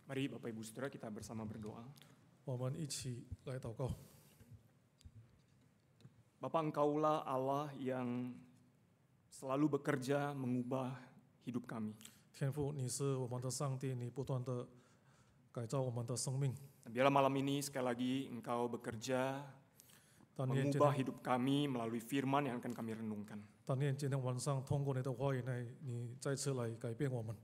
Mari Bapak Ibu Saudara kita bersama berdoa. 我们一起来祷告。 Bapa, Engkaulah Allah yang selalu bekerja mengubah hidup kami. 天父，你是我们的上帝，你不断的改造我们的生命。 Dan biarlah malam ini sekali lagi Engkau bekerja 但愿今 mengubah 天， hidup kami melalui firman yang akan kami renungkan. 但愿今天晚上通过你的话语内，你再次来改变我们，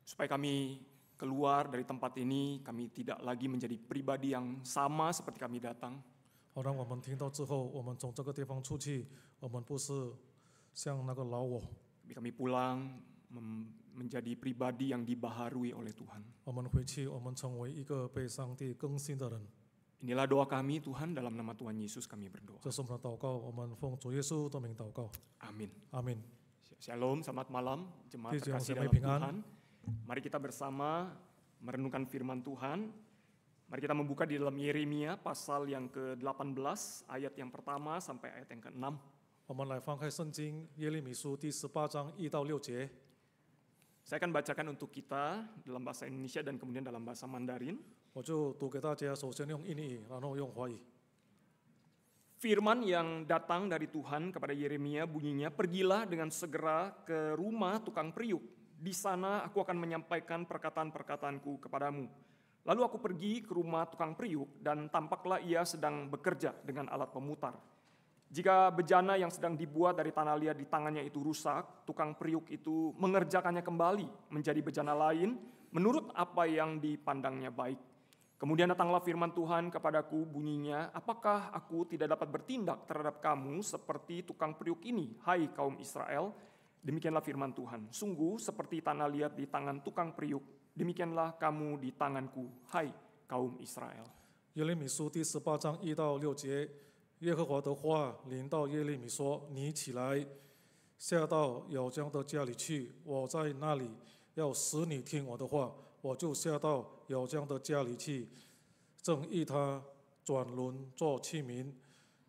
Supaya kami keluar dari tempat ini, kami tidak lagi menjadi pribadi yang sama seperti kami datang. 好让我们听到之后，我们从这个地方出去，我们不是像那个老我， Tapi kami pulang menjadi pribadi yang dibaharui oleh Tuhan. 我们回去，我们成为一个被上帝更新的人。 Inilah doa kami Tuhan, dalam nama Tuhan Yesus kami berdoa. 这是我们的祷告，我们奉主耶稣的名祷告， Amin. 阿门。 Shalom, selamat malam, jemaat弟兄 terkasih 姐妹 dalam 平安。 Tuhan. Mari kita bersama merenungkan firman Tuhan. Mari kita membuka di dalam Yeremia pasal yang ke-18, ayat yang pertama sampai ayat yang ke-6. 我们来翻开圣经耶利米书第18章1到6节。 Saya akan bacakan untuk kita dalam bahasa Indonesia dan kemudian dalam bahasa Mandarin. 我就读给大家，首先用印尼，然后用华语。 Firman yang datang dari Tuhan kepada Yeremia bunyinya, "Pergilah dengan segera ke rumah tukang periuk. Di sana aku akan menyampaikan perkataan-perkataanku kepadamu." Lalu aku pergi ke rumah tukang periuk dan tampaklah ia sedang bekerja dengan alat pemutar. Jika bejana yang sedang dibuat dari tanah liat di tangannya itu rusak, tukang periuk itu mengerjakannya kembali menjadi bejana lain menurut apa yang dipandangnya baik. Kemudian datanglah firman Tuhan kepadaku bunyinya, "Apakah aku tidak dapat bertindak terhadap kamu seperti tukang periuk ini, hai kaum Israel?" Demikianlah firman Tuhan, "Sungguh seperti tanah liat di tangan tukang periuk, demikianlah kamu di tanganku, hai kaum Israel." 耶利米书第18章1到6节，耶和华的话临到耶利米说：“你起来，下到咬浆的家里去，我在那里要使你听我的话。我就下到咬浆的家里去，正意他转轮做器皿。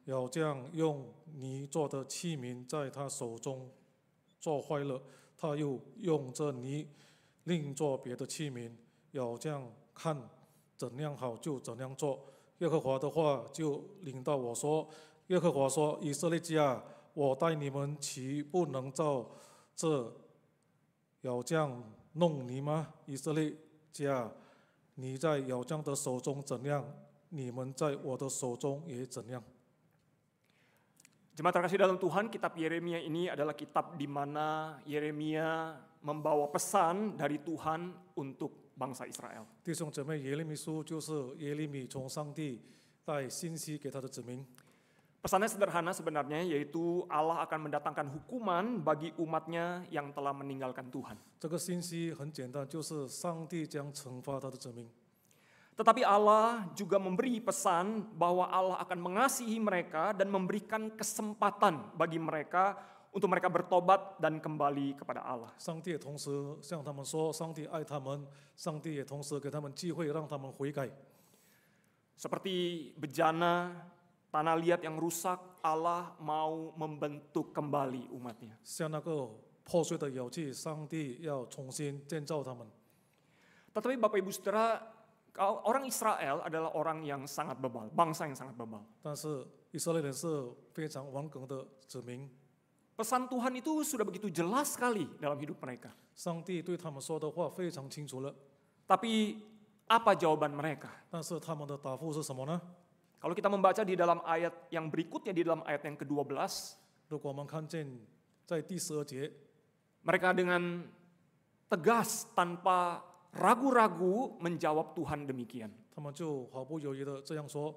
咬浆用泥做的器皿在他手中做坏了，他又用这泥另做别的器皿。咬浆看怎样好就怎样做。耶和华的话就领到我说：耶和华说，以色列家，我带你们岂不能照这咬浆弄泥吗？以色列家，你在咬浆的手中怎样，你们在我的手中也怎样。” Jemaat terkasih dalam Tuhan, kitab Yeremia ini adalah kitab di mana Yeremia membawa pesan dari Tuhan untuk bangsa Israel. 弟兄姐妹，耶利米书就是耶利米从上帝带信息给他的子民。 Pesannya sederhana sebenarnya, yaitu Allah akan mendatangkan hukuman bagi umatnya yang telah meninggalkan Tuhan. 这个信息很简单，就是上帝将惩罚他的子民。 Tetapi Allah juga memberi pesan bahwa Allah akan mengasihi mereka dan memberikan kesempatan bagi mereka untuk mereka bertobat dan kembali kepada Allah. 上帝也同时向他们说，上帝爱他们，上帝也同时给他们机会，让他们悔改。 Seperti bejana tanah liat yang rusak, Allah mau membentuk kembali umatnya. 像那个破碎的窑具，上帝要重新建造他们。 Tetapi Bapak Ibu Saudara, orang Israel adalah orang yang sangat bebal, bangsa yang sangat bebal. 但是以色列人是非常顽梗的子民， Pesan Tuhan itu sudah begitu jelas sekali dalam hidup mereka. 上帝对他们说的话非常清楚了。 Tapi apa jawaban mereka? 但是他们的答复是什么呢？ Kalau kita membaca di dalam ayat yang berikutnya, di dalam ayat yang ke-12, 如果我们看见在第12节， mereka dengan tegas tanpa ragu-ragu menjawab Tuhan demikian. 他们就毫不犹豫的这样说：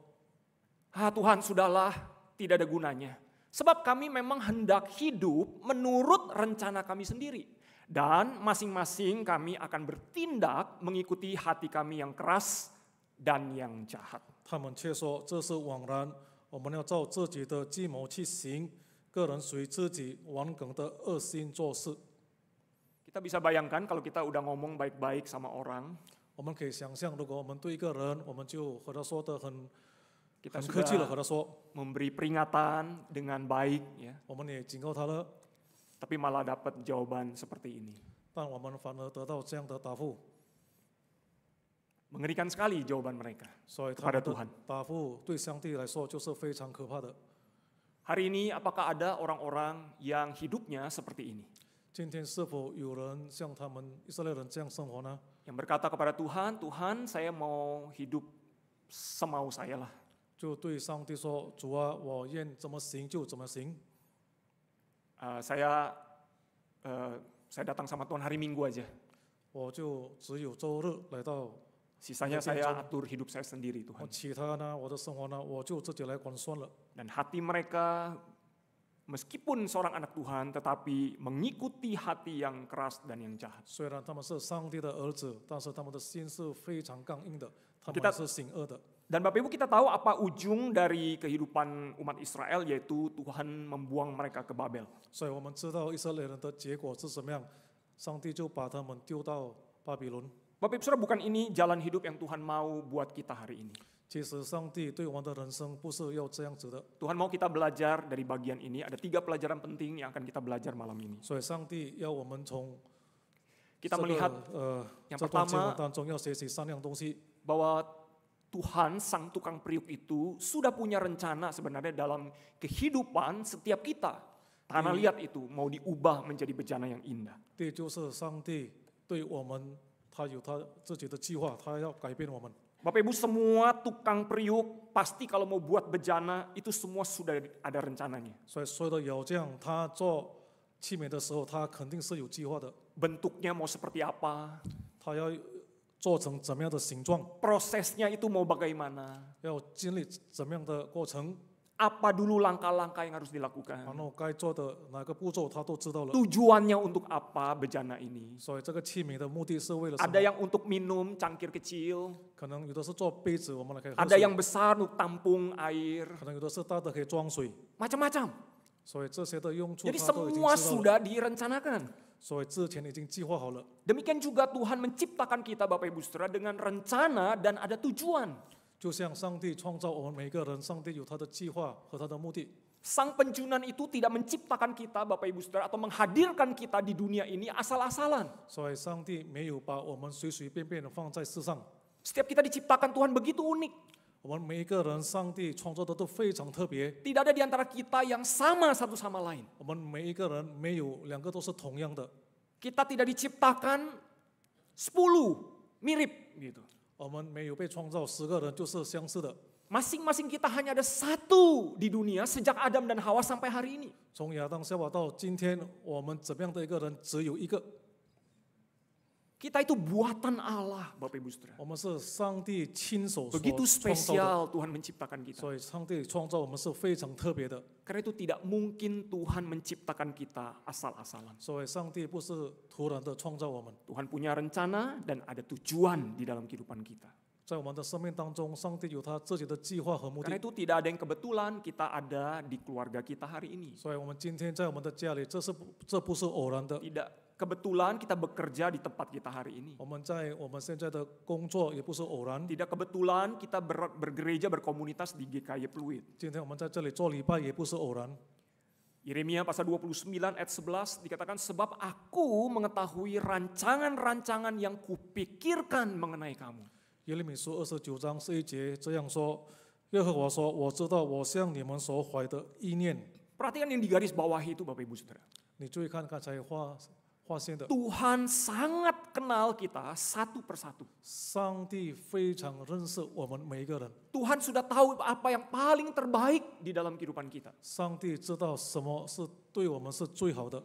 Tuhan, sudahlah, tidak ada gunanya. Sebab kami memang hendak hidup menurut rencana kami sendiri. Dan masing-masing kami akan bertindak mengikuti hati kami yang keras dan yang jahat. 他们却说这是枉然，我们要照自己的计谋去行，个人随自己顽梗的恶心做事。 Kita bisa bayangkan kalau kita udah ngomong baik-baik sama orang, 我们可以想象，如果我们对一个人，我们就和他说的很 kita 客气的和 sudah 他说， memberi peringatan dengan baik, ya, 我们也警告他了， tapi malah dapat jawaban seperti ini. 但我们反而得到这样的答复。Mengerikan sekali jawaban mereka 所以他 kepada 们的 Tuhan. 答复对上帝来说就是非常可怕的。 Hari ini apakah ada orang-orang yang hidupnya seperti ini? 今天是否有人像他们以色列人这样生活呢？ Yang berkata kepada Tuhan, Tuhan saya mau hidup semau saya lah. 就对上帝说：“主啊，我愿怎么行就怎么行。 Saya datang sama Tuhan hari Minggu aja. 我就只有周日来到， Sisanya saya atur hidup saya sendiri 我 Tuhan. 其他呢，我的生活呢，我就自己来管算了。” Dan hati mereka meskipun seorang anak Tuhan tetapi mengikuti hati yang keras dan yang jahat. 虽然他们是上帝的儿子，但是他们的心是非常刚硬的，他们 Kita- 是行恶的。 Dan Bapak Ibu kita tahu apa ujung dari kehidupan umat Israel yaitu Tuhan membuang mereka ke Babel. 所以我们知道以色列人的结果是怎么样，上帝就把他们丢到巴比伦。 Bapak Ibu Saudara, bukan ini jalan hidup yang Tuhan mau buat kita hari ini. 其实上帝对我们的人生不是要这样子的， Tuhan mau kita belajar dari bagian ini. Ada 3 pelajaran penting yang akan kita belajar malam ini. 所以上帝要我们从 Kita 这 melihat 个 yang 这段经文 pertama 当中要学习3样东西。 bahwa Tuhan sang tukang periuk itu sudah punya rencana sebenarnya dalam kehidupan setiap kita. Tanah liat itu mau diubah menjadi bejana yang indah. 第一就是上帝对我们，他有他自己的计划，他要改变我们。 Bapak Ibu, semua tukang periuk pasti kalau mau buat bejana itu semua sudah ada rencananya. 所以所有的窑匠他做器皿的时候，他肯定是有计划的， Bentuknya mau seperti apa, 他要做成怎么样的形状， prosesnya itu mau bagaimana, 要经历怎么样的过程， apa dulu langkah-langkah yang harus dilakukan, 然后该做的哪个步骤他都知道了。 tujuannya untuk apa bejana ini. 所以这个器皿的目的是为了什 Ada 么？ yang untuk minum cangkir kecil, 可能有的是做杯子，我们来可以喝 ada 水； yang besar untuk tampung air, 可能有的是大的可以装水。 macam-macam. 所以这些的用处 Jadi 他都已经 semua 知道了， sudah direncanakan. 所以之前已经计划好了。 Demikian juga Tuhan menciptakan kita Bapak Ibu Saudara dengan rencana dan ada tujuan. 就像上帝创造我们每一个人，上帝有他的计划和他的目的。 Sang penjunan itu tidak menciptakan kita Bapak Ibu Saudara atau menghadirkan kita di dunia ini asal-asalan. 所以上帝没有把我们随随便便的放在世上。 Setiap kita diciptakan Tuhan begitu unik. 我们每一个人，上帝创造的都非常特别。 Tidak ada di antara kita yang sama satu sama lain. 我们每一个人没有两个都是同样的。 Kita tidak diciptakan 10 mirip gitu. 我们没有被创造10个人就是相似的。 Masing-masing kita hanya ada satu di dunia sejak Adam dan Hawa sampai hari ini. 从亚当夏娃到今天，我们怎么样的一个人只有一个？ Kita itu buatan Allah Bapak Ibu Saudara. 我们是上帝亲手所 Begitu 创造的。 spesial Tuhan menciptakan kita. 所以上帝创造我们是非常特别的。 Karena itu tidak mungkin Tuhan menciptakan kita asal-asalan. 所以上帝不是突然的创造我们， Tuhan punya rencana dan ada tujuan di dalam kehidupan kita. 在我们的生命当中，上帝有他自己的计划和目 Karena 的。 itu tidak ada yang kebetulan kita ada di keluarga kita hari ini. 所以我们今天在我们的家里，这不是偶然的。 Tidak kebetulan kita bekerja di tempat kita hari ini. 我们在我们现在的工作也不是偶然。 Tidak kebetulan kita bergereja berkomunitas di GKY Pluit. 今天我们在这里做礼拜也不是偶然。 Yeremia pasal 29 ayat 11 dikatakan sebab aku mengetahui rancangan-rancangan yang kupikirkan mengenai kamu. 耶利米书29章11节这样说：耶和华说，我知道我向你们所怀的意念。 Perhatikan yang di garis bawah itu Bapak Ibu Saudara. 你注意看刚才划线的， Tuhan sangat kenal kita satu persatu. 上帝非常认识我们每一个人。 Tuhan sudah tahu apa yang paling terbaik di dalam kehidupan kita. 上帝知道什么是对我们是最好的，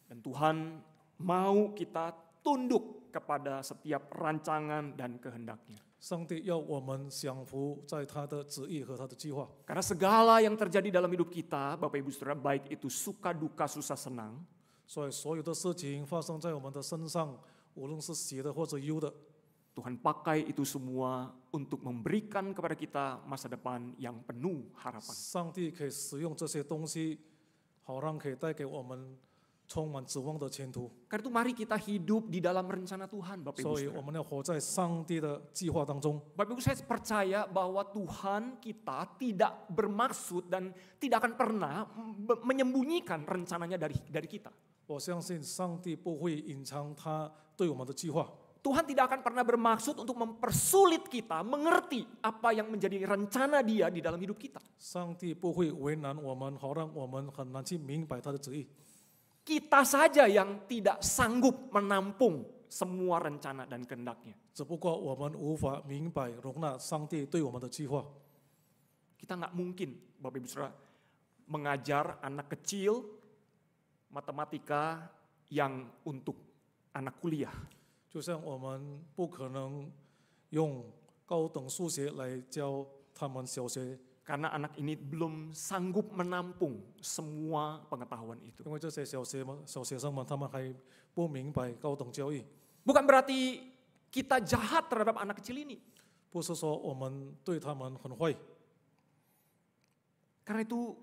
Dan Tuhan mau kita tunduk kepada setiap rancangan dan kehendaknya. 上帝要我们降服在他的旨意和他的计划。 Karena segala yang terjadi dalam hidup kita, Bapak Ibu Saudara, baik itu suka duka susah senang, 所以所有的事情发生在我们的身上，无论是喜的或者忧的， Tuhan pakai itu semua untuk memberikan kepada kita masa depan yang penuh harapan. 上帝可以使用这些东西，好让可以带给我们充满指望的前途。 Karena itu mari kita hidup di dalam rencana Tuhan, Bapak Ibu 所以我 Saudara. 们要活在上帝的计划当中。 Bapak Ibu, saya percaya bahwa Tuhan kita tidak bermaksud dan tidak akan pernah menyembunyikan rencananya dari kita. 我相信上帝不会隐藏他对我们的计划。Tuhan tidak akan pernah bermaksud untuk mempersulit kita mengerti apa yang menjadi rencana Dia di dalam hidup kita. 上帝不会为难我们，好让我们很难去明白他的旨意。 Kita saja yang tidak sanggup menampung semua rencana dan kehendak-Nya. 只不过我们无法明白容纳上帝对我们的计划。 Kita nggak mungkin, Bapak Ibu Saudara, mengajar anak kecil matematika yang untuk anak kuliah. 就像我们不可能用高等数学来教他们小学， Karena anak ini belum sanggup menampung semua pengetahuan itu. 因为这些小学生们他们还不明白高等教育。 Bukan berarti kita jahat terhadap anak kecil ini. 不是说我们对他们很坏， Karena itu,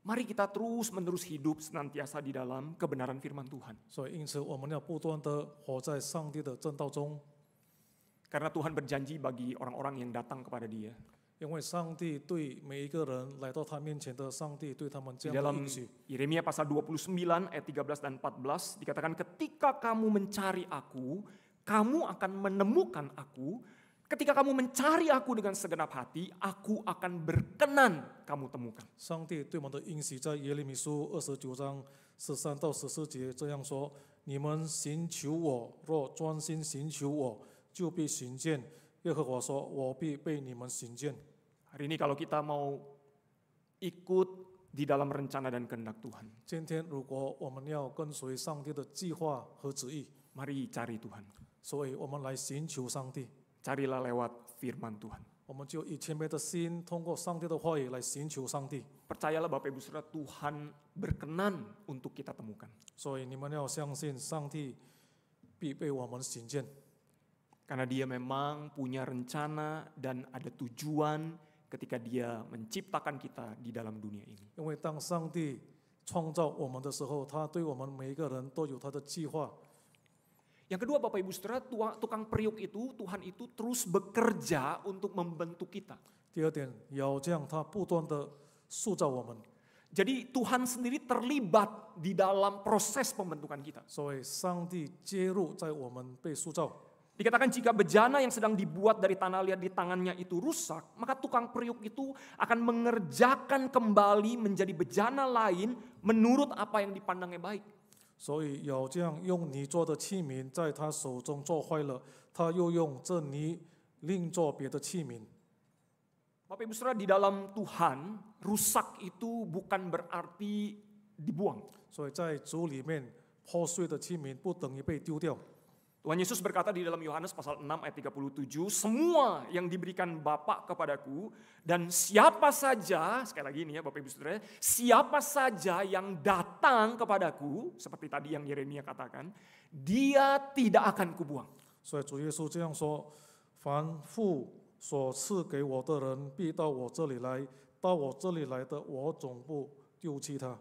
mari kita terus-menerus hidup senantiasa di dalam kebenaran firman Tuhan. 所以因此我们要不断的活在上帝的正道中， Karena Tuhan berjanji bagi orang-orang yang datang kepada Dia. 因为上帝对每一个人来到他面前的上帝对他们这 Di 样的 dalam 应许。 Yeremia pasal 29 ayat 13 dan 14 dikatakan, ketika kamu mencari aku, kamu akan menemukan aku. Ketika kamu mencari aku dengan segenap hati, aku akan berkenan kamu temukan. 上帝对我们的应许在耶利米书29章13到14节这样说：你们寻求我，若专心寻求我，就必寻见。耶和华说：我必被你们寻见。 Hari ini kalau kita mau ikut di dalam rencana dan kehendak Tuhan, 今天如果我们要跟随上帝的计划和旨意， mari cari Tuhan. 所以我们来寻求上帝， Carilah lewat firman Tuhan. 我们就以谦卑的心，通过上帝的话语来寻求上帝。 Percayalah Bapak Ibu Saudara, Tuhan berkenan untuk kita temukan. 所以你们要相信，上帝必被我们寻见， Karena Dia memang punya rencana dan ada tujuan ketika Dia menciptakan kita di dalam dunia ini. 因为当上帝创造我们的时候，他对我们每一个人都有他的计划。 Yang kedua Bapak Ibu Saudara, tukang periuk itu, Tuhan itu terus bekerja untuk membentuk kita. 第二点，要这样他不断的塑造我们， Jadi Tuhan sendiri terlibat di dalam proses pembentukan kita. 所以上帝介入在我们被塑造。 Dikatakan jika bejana yang sedang dibuat dari tanah liat di tangannya itu rusak, maka tukang periuk itu akan mengerjakan kembali menjadi bejana lain menurut apa yang dipandangnya baik. 所以要这样用泥做的器皿在他手中做坏了，他又用这泥另做别的器皿。 Bapak Ibu Saudara, di dalam Tuhan, rusak itu bukan berarti dibuang. 所以在主里面，破碎的器皿不等于被丢掉。 Tuhan Yesus berkata di dalam Yohanes pasal 6 ayat 37, semua yang diberikan Bapa kepadaku dan siapa saja, sekali lagi ini ya Bapak Ibu Saudara, siapa saja yang datang kepadaku, seperti tadi yang Yeremia katakan, dia tidak akan kubuang. 所以主耶稣这样说：凡父所赐给我的人，必到我这里来；到我这里来的，我总不丢弃他。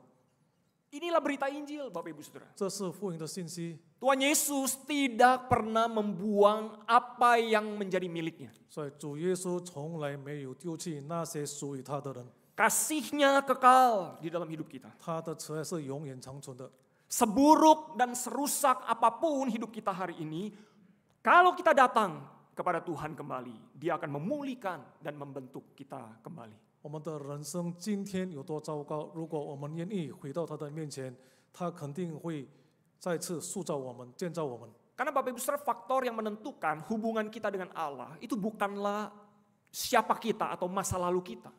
Inilah berita Injil Bapak Ibu Saudara. 这是福音的信息。 Tuhan Yesus tidak pernah membuang apa yang menjadi miliknya. 所以主耶稣从来没有丢弃那些属于他的人， Kasihnya kekal di dalam hidup kita. 他的慈爱是永远长存的。 Seburuk dan serusak apapun hidup kita hari ini, kalau kita datang kepada Tuhan kembali, Dia akan memulihkan dan membentuk kita kembali. 我们的人生今天有多糟糕？如果我们愿意回到他的面前，他肯定会再次塑造我们、建造我们。 Karena Bapak Ibu Saudara, faktor yang menentukan hubungan kita dengan Allah itu bukanlah siapa kita atau masa lalu kita.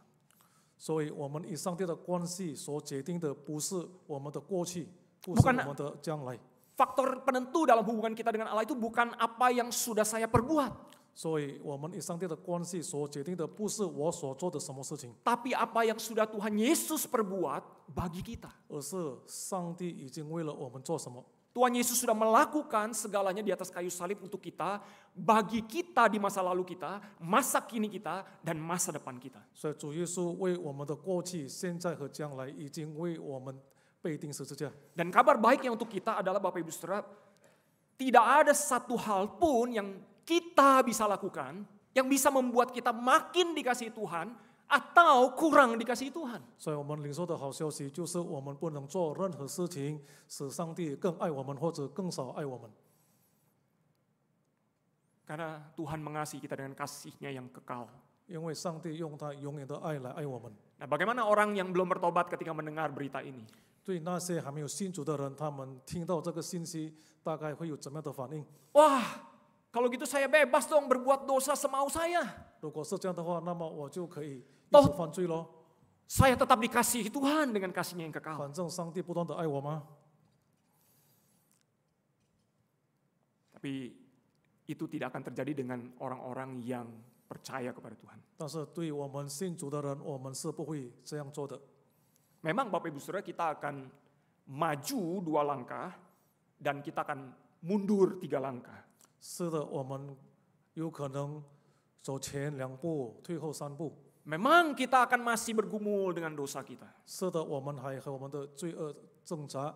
所以，我们与上帝的关系所决定的不是我们的过去，不是我们的将来。 Faktor penentu dalam hubungan kita dengan Allah itu bukan apa yang sudah saya perbuat. 所以，我们与上帝的关系所决定的不是我所做的什么事情， Tapi apa yang sudah Tuhan Yesus perbuat bagi kita. 而是上帝已经为了我们做什么。 Tuhan Yesus sudah melakukan segalanya di atas kayu salib untuk kita, bagi kita di masa lalu kita, masa kini kita, dan masa depan kita. 所以，主耶稣为我们的过去、现在和将来已经为我们被钉十字架。 Dan kabar baiknya untuk kita adalah Bapak Ibu Saudara, tidak ada satu hal pun yang kita bisa lakukan yang bisa membuat kita makin dikasihi Tuhan atau kurang dikasihi Tuhan. 所以我们领受的好消息就是，我们不能做任何事情使上帝更爱我们，或者更少爱我们。Karena Tuhan mengasihi kita dengan kasih-Nya yang kekal. 因为上帝用他永远的爱来爱我们。 Nah, bagaimana orang yang belum bertobat ketika mendengar berita ini? 对那些还没有信主的人，他们听到这个信息，大概会有怎么样的反应？ Wah, kalau gitu saya bebas dong berbuat dosa semau saya. 如果是这样的话，那么我就可以一 Oh 直犯罪咯。 Saya tetap dikasihi Tuhan dengan kasih-Nya yang kekal. 反正上帝不断的爱我吗？ Tapi itu tidak akan terjadi dengan orang-orang yang percaya kepada Tuhan. 但是对我们信主的人，我们是不会这样做的。 Memang Bapak Ibu Saudara, kita akan maju 2 langkah dan kita akan mundur 3 langkah. 是的，我们有可能走前2步，退后3步。 Memang kita akan masih bergumul dengan dosa kita. 是的，我们还和我们的罪恶挣扎。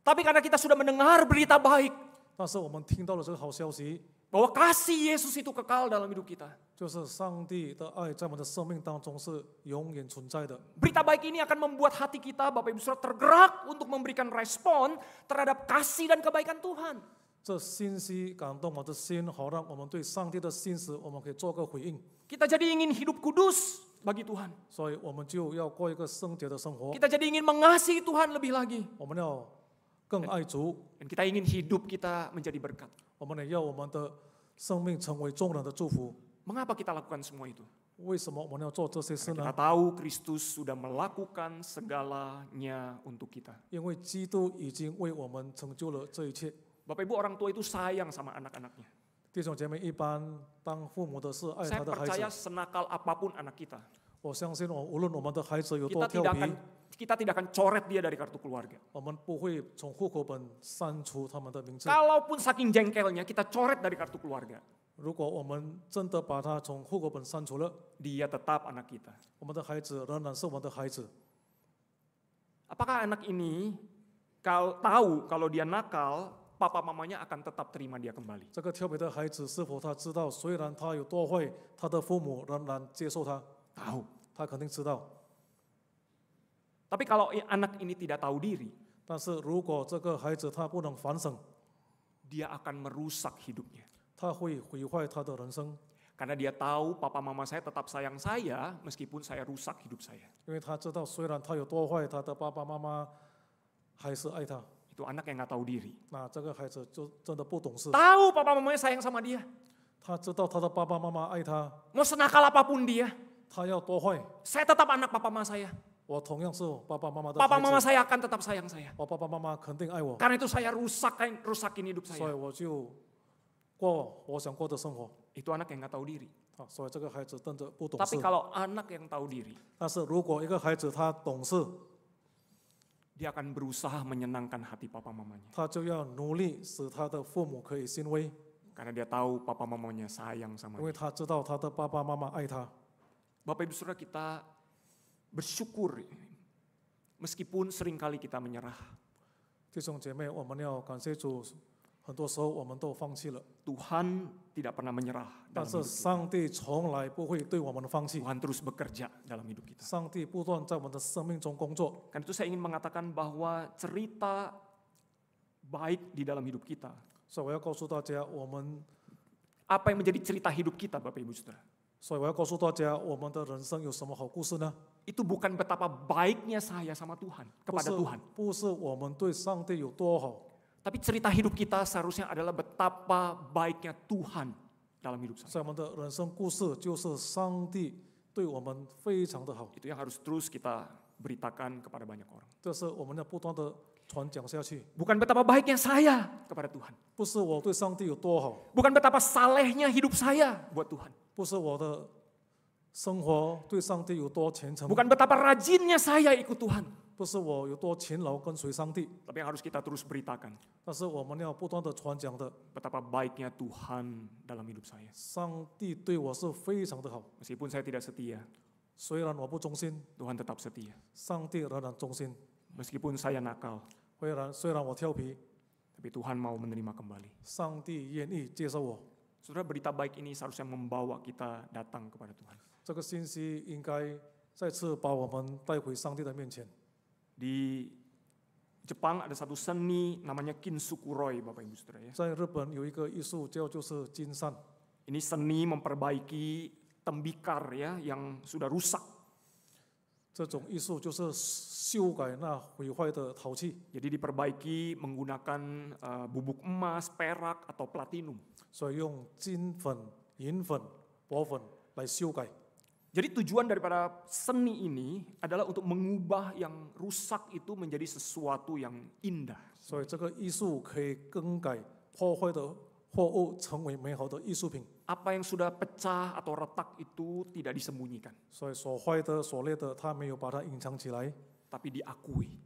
Tapi karena kita sudah mendengar berita baik 但是我们听到了这个好消息， bahwa kasih Yesus itu kekal dalam hidup kita. 就是上帝的爱在我们的生命当中是永远存在的。 Berita baik ini akan membuat hati kita, Bapak Ibu Saudara, tergerak untuk memberikan respon terhadap kasih dan kebaikan Tuhan. 这信息感动我的心，好让我们对上帝的信实，我们可以做个回应。 Kita jadi ingin hidup kudus bagi Tuhan. 所以我们就要过一个圣洁的生活， Kita jadi ingin mengasihi Tuhan lebih lagi. 我们要更爱主， Dan kita ingin hidup kita menjadi berkat. 我们也要我们的生命成为众人的祝福。 Mengapa kita lakukan semua itu? 为什么我们要做这些事 Kita 呢？ tahu Kristus sudah melakukan segalanya untuk kita. 因为基督已经为我们成就了这一切。 Bapak Ibu, orang tua itu sayang sama anak-anaknya. 弟兄姐妹，一般当父母的是爱 Saya 他的孩 percaya 子。 senakal apapun anak kita, 我相信无论我们的孩子有 kita 多调 tidak 皮 akan，kita tidak akan coret dia dari kartu keluarga. 我们不会从户口本删除他们的名字。 Kalaupun saking jengkelnya kita coret dari kartu keluarga, 如果我们真的把他从户口本删除了， dia tetap anak kita. 我们的孩子仍然是我们的孩子。 Apakah anak ini tahu kalau dia nakal, papa mamanya akan tetap terima dia kembali? 这个调皮的孩子是否他知道，虽然他有多坏，他的父母仍然接受他？ Tahu. 他肯定知道。 Tapi kalau anak ini tidak tahu diri, 但是如果这个孩子他不能反省， dia akan merusak hidupnya. 他会毁坏他的人生， Karena dia tahu papa mama saya tetap sayang saya meskipun saya rusak hidup saya. 因为他知道虽然他有多坏，他的爸爸妈妈还是爱他。 Itu anak yang nggak tahu diri. 那这个孩子就真的不懂事， Tahu papa mamanya sayang sama dia. 他知道他的爸爸妈妈爱他， Mau senakal apapun dia, 他要多坏， saya tetap anak papa mama saya. 我同样是爸爸妈妈的 Papa 孩 mama 子， saya akan tetap sayang saya. 我爸爸妈妈肯定爱我， Karena itu saya rusakin hidup 所以 saya. 我就过我想过的生活。 Itu anak yang nggak tahu diri. 啊，所以这个孩子真的不懂 Tapi 事。 kalau anak yang tahu diri, 但是如果一个孩子他懂事， dia akan berusaha menyenangkan hati papa mamanya. 他就要努力使他的父母可以欣慰， Karena dia tahu papa mamanya sayang sama 因为 dia. 他知道他的爸爸妈妈爱他。 Bapak Ibu Saudara, kita bersyukur meskipun seringkali kita menyerah. 弟兄姐妹，我们要感谢主，很多时候我们都放弃了， Tuhan tidak pernah menyerah 但 dalam 是 hidup kita. 上帝从来不会对我们放弃， Tuhan terus bekerja dalam hidup kita. 上帝不断在我们的生命中工作。 Karena itu saya ingin mengatakan bahwa cerita baik di dalam hidup kita, 所以我要告诉大家，我们， apa yang menjadi cerita hidup kita Bapak Ibu Saudara, 所以我要告诉大家，我们的人生有什么好故事呢？ itu bukan betapa baiknya saya sama Tuhan, 不 kepada 是 Tuhan. 不是我们对上帝有多好， Tapi cerita hidup kita seharusnya adalah betapa baiknya Tuhan dalam hidup saya. 在我们的人生故事就是上帝对我们非常的好， Itu yang harus terus kita beritakan kepada banyak orang. 这是我们要不断的传讲下去。 Bukan betapa baiknya saya kepada Tuhan. 不是我对上帝有多好， Bukan betapa salehnya hidup saya buat Tuhan. 不是我的生活对上帝有多虔诚， Bukan betapa rajinnya saya ikut Tuhan. 不是我有多勤劳跟随上帝， Tapi yang harus kita terus beritakan, 但是我们要不断的传讲的， betapa baiknya Tuhan dalam hidup saya. 上帝对我是非常的好， Meskipun saya tidak setia, 虽然我不忠心， Tuhan tetap setia. 上帝仍然忠心， Meskipun saya nakal, 虽然我调皮， tapi Tuhan mau menerima kembali. 上帝愿意接受我。 Saudara, berita baik ini seharusnya membawa kita datang kepada Tuhan. 这个信息应该再次把我们带回上帝的面前。 Di Jepang ada satu seni namanya Kintsukuroi, Bapak Ibu Saudara ya. 在日本有一个艺术叫就是金善， Ini seni memperbaiki tembikar ya yang sudah rusak. 这种艺术就是修改那毁坏的陶器， Jadi diperbaiki menggunakan bubuk emas, perak atau platinum. 所以用金粉、银粉、铂粉来修改。 Jadi tujuan daripada seni ini adalah untuk mengubah yang rusak itu menjadi sesuatu yang indah. 所以这个艺术可以更改破坏的货物，成为美好的艺术品。 Apa yang sudah pecah atau retak itu tidak disembunyikan, 所以所坏的、所裂的，他没有把它隐藏起来， tapi diakui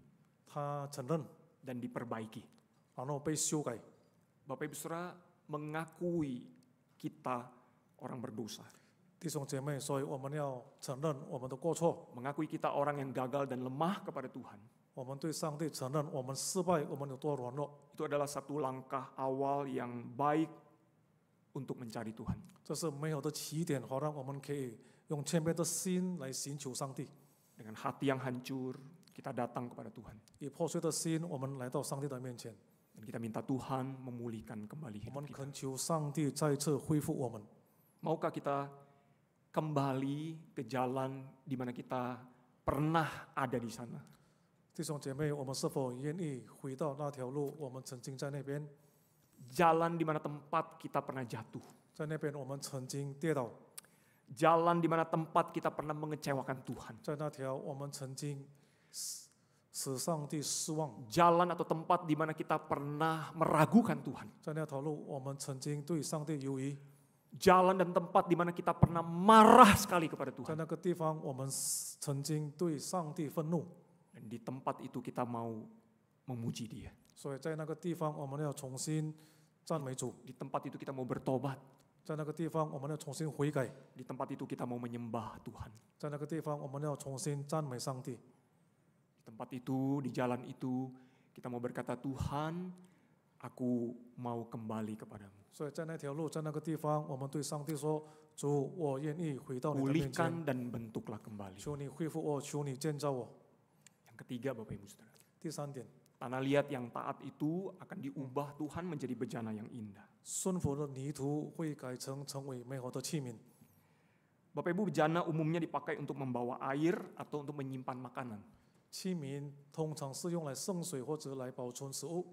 他承认， dan diperbaiki. 然后被修改。 Bapak Ibu Saudara, mengakui kita orang berdosa, 弟兄姐妹，所以我们要承认我们的过错， mengakui kita orang yang gagal dan lemah kepada Tuhan. 我们对上帝承认我们失败，我们有多软弱， Itu adalah satu langkah awal yang baik untuk mencari Tuhan. 这是美好的起点，好让我们可以用谦卑的心来寻求上帝。 Dengan hati yang hancur, kita datang kepada Tuhan. 以破碎的心，我们来到上帝的面前， Dan kita minta Tuhan memulihkan kembali 我 hidup 们 kita. 恳求上帝再次恢复我们。 Maukah kita kembali ke jalan di mana kita pernah ada di sana? 弟兄姐妹，我们是否愿意回到那条路？我们曾经在那边， Jalan di mana tempat kita pernah jatuh. 在那边我们曾经跌倒， Jalan di mana tempat kita pernah mengecewakan Tuhan. 在那条我们曾经使上帝失望， Jalan atau tempat di mana kita pernah meragukan Tuhan. 在那条路我们曾经对上帝犹疑， Jalan dan tempat di mana kita pernah marah sekali kepada 在 Tuhan. 那个地方我们曾经对上帝愤怒， Dan di tempat itu kita mau memuji Dia. 所以在那个地方我们要重新赞美主， Di tempat itu kita mau bertobat. 在那个地方我们要重新悔改， Di tempat itu kita mau menyembah Tuhan. 在那个地方我们要重新赞美上帝。 Di tempat itu, di jalan itu, kita mau berkata, Tuhan, aku mau kembali kepadamu. 所以在那条路，在那个地方，我们对上帝说：“主，我愿意回到你的面前， Pulihkan dan bentuklah kembali. 求你恢复我，求你建造我。 Yang ketiga, Bapak Ibu Saudara. ”第三点， Tanah liat yang taat itu akan diubah Tuhan menjadi bejana yang indah. 顺服的泥土会改成为美好的器皿。 Bapak Ibu, bejana umumnya dipakai untuk membawa air atau untuk menyimpan makanan. 器皿通常是用来盛水或者来保存食物，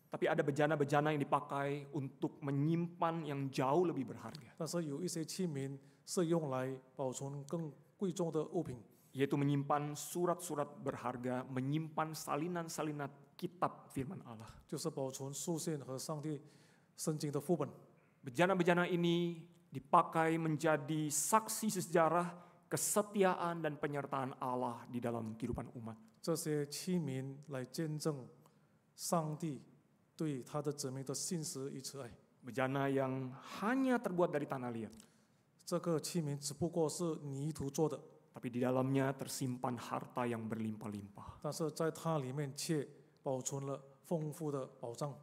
Tapi ada bejana-bejana yang dipakai untuk menyimpan yang jauh lebih berharga. 但是有一些器皿是用来保存更贵重的物品， Yaitu menyimpan surat-surat berharga, menyimpan salinan-salinan kitab firman Allah. 就是保存书信和上帝圣经的副本。 Bejana-bejana ini dipakai menjadi saksi sejarah kesetiaan dan penyertaan Allah di dalam kehidupan umat. 这些器皿来见证上帝对他的子民的信实与慈爱。 Bejana yang hanya terbuat dari tanah liat, 这个器皿只不过是泥土做的， tapi di dalamnya tersimpan harta yang berlimpah-limpah. 但是在它里面却保存了丰富的宝藏。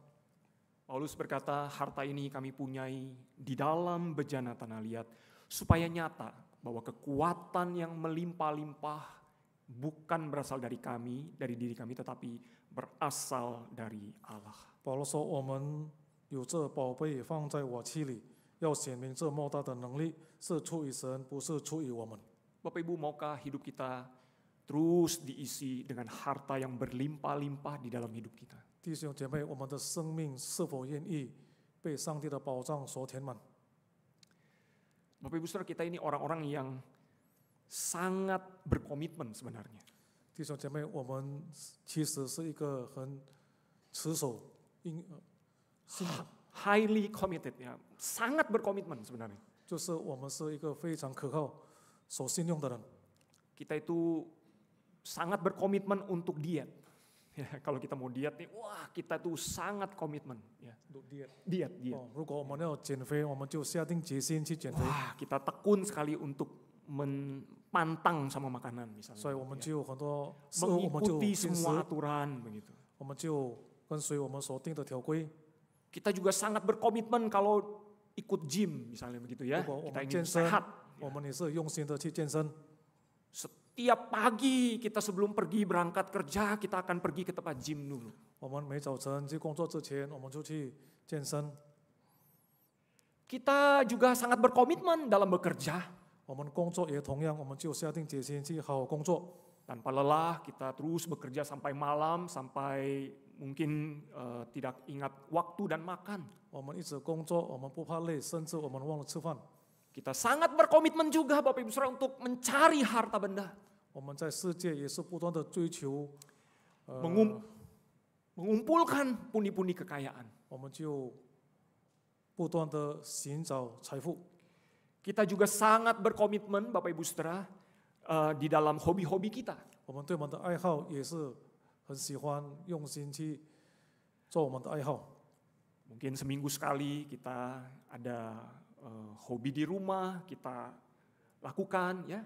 Paulus berkata, harta ini kami punyai di dalam bejana tanah liat, supaya nyata bahwa kekuatan yang melimpah-limpah bukan berasal dari kami, dari diri kami, tetapi berasal dari Allah. 保罗说：“我们有这宝贝放在瓦器里，要显明这莫大的能力是出于神，不是出于我们。” Bapak Ibu, maukah hidup kita terus diisi dengan harta yang berlimpah-limpah di dalam hidup kita? 弟兄姐妹，我们的生命是否愿意被上帝的宝藏所填满？ Bapak Ibu Saudara, kita ini orang-orang yang sangat berkomitmen sebenarnya. 弟兄姐妹，我们其实是一个很持守、Highly committed, ya, sangat berkomitmen sebenarnya. 就是我们是一个非常可靠、守信用的人。 Kita itu sangat berkomitmen untuk diet. Ya, kalau kita mau diet nih, wah kita tuh sangat komitmen. Ya, diet. 如果我们要减肥，我们就下定决心去减肥。 Wah, kita tekun sekali untuk pantang sama makanan misalnya. 所以我们就有很多事物，我们就 Mengikuti 进食， semua aturan begitu. 我们就跟随我们所定的条规。 Kita juga sangat berkomitmen kalau ikut gym misalnya begitu ya. 如果我 Kita 们 ingin 健身， sehat. 我们也是用心的去健身。 Setiap pagi kita sebelum pergi berangkat kerja, kita akan pergi ke tempat gym dulu. 我们每早晨去工作之前，我们就去健身。Kita juga sangat berkomitmen dalam bekerja. 我们工作也同样，我们就下定决心去好好工作。 Tanpa lelah kita terus bekerja sampai malam, sampai mungkin tidak ingat waktu dan makan. 我们一直工作，我们不怕累，甚至我们忘了吃饭。 Kita sangat berkomitmen juga Bapak Ibu Saudara untuk mencari harta benda. 我们在世界也是不断的追求， mengumpulkan pundi-pundi kekayaan. 我们就不断的寻找财富。 Kita juga sangat berkomitmen Bapak Ibu Saudara di dalam hobi-hobi kita. 我们对我们的爱好也是很喜欢，用心去做我们的爱好。 Mungkin seminggu sekali kita ada hobi di rumah, kita lakukan ya.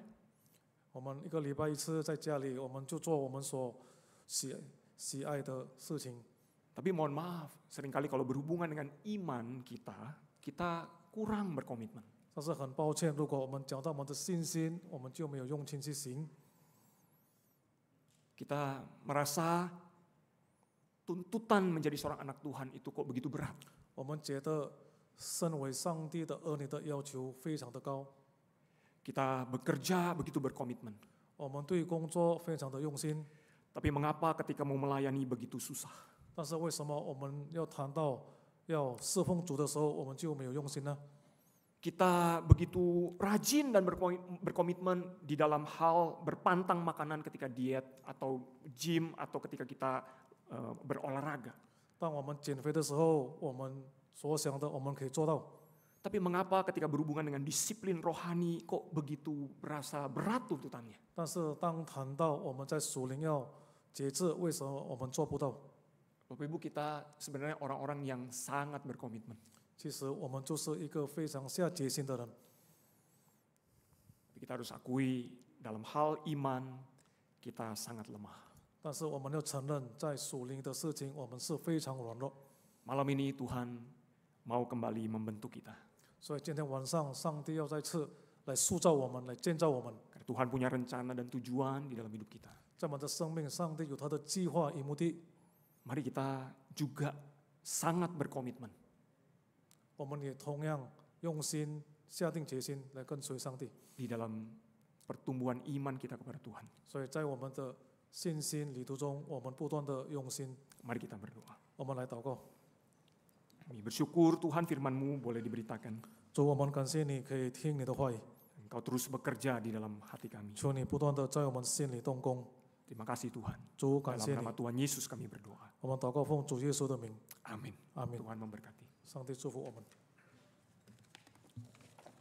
我们一个礼拜一次在家里，我们就做我们所喜爱的事情。 Tapi mohon maaf, seringkali kalau berhubungan dengan iman kita, kita kurang berkomitmen. 但是很抱歉，如果我们讲到我们的信心，我们就没有用心去行。 Kita merasa tuntutan menjadi seorang anak Tuhan itu kok begitu berat. 我们觉得身为上帝的儿女的要求非常的高， Kita bekerja begitu berkomitmen. 我们对工作非常的用心。 Tapi mengapa ketika mau melayani begitu susah? 但是为什么我们要谈到要侍奉主的时候，我们就没有用心呢？ Kita begitu rajin dan berkomitmen di dalam hal berpantang makanan ketika diet atau gym atau ketika kita berolahraga. 当我们减肥的时候，我们所想的我们可以做到。 Tapi mengapa ketika berhubungan dengan disiplin rohani kok begitu berasa berat tuntutannya? 但是当谈到我们在属灵要节制，为什么我们做不到？ Bapak Ibu, kita sebenarnya orang-orang yang sangat berkomitmen. 其实我们就是一个非常下决心的人。 Kita harus akui dalam hal iman kita sangat lemah. 但是我们要承认，在属灵的事情，我们是非常软弱。 Malam ini Tuhan mau kembali membentuk kita. 所以今天晚上，上帝要再次来塑造我们，来建造我们。 Karena Tuhan punya rencana dan tujuan di dalam hidup kita. 在我们的生命，上帝有他的计划与目的。 Mari kita juga sangat berkomitmen. 我们也同样用心下定决心来跟随上帝。 Di dalam pertumbuhan iman kita kepada Tuhan. 所以在我们的信心旅途中，我们不断的用心。 Mari kita berdoa. 我们来祷告。 Kami bersyukur Tuhan firman-Mu boleh diberitakan. 主，我们感谢你可以听你的话语， Engkau terus bekerja di dalam hati kami. 求你不断的在我们心里动工。 Terima kasih Tuhan. 主，感谢 Dalam 你 nama，Tuhan Yesus kami berdoa. 我们祷告奉主耶稣的名， Amin. 阿门。 Tuhan memberkati. 上帝祝福我们。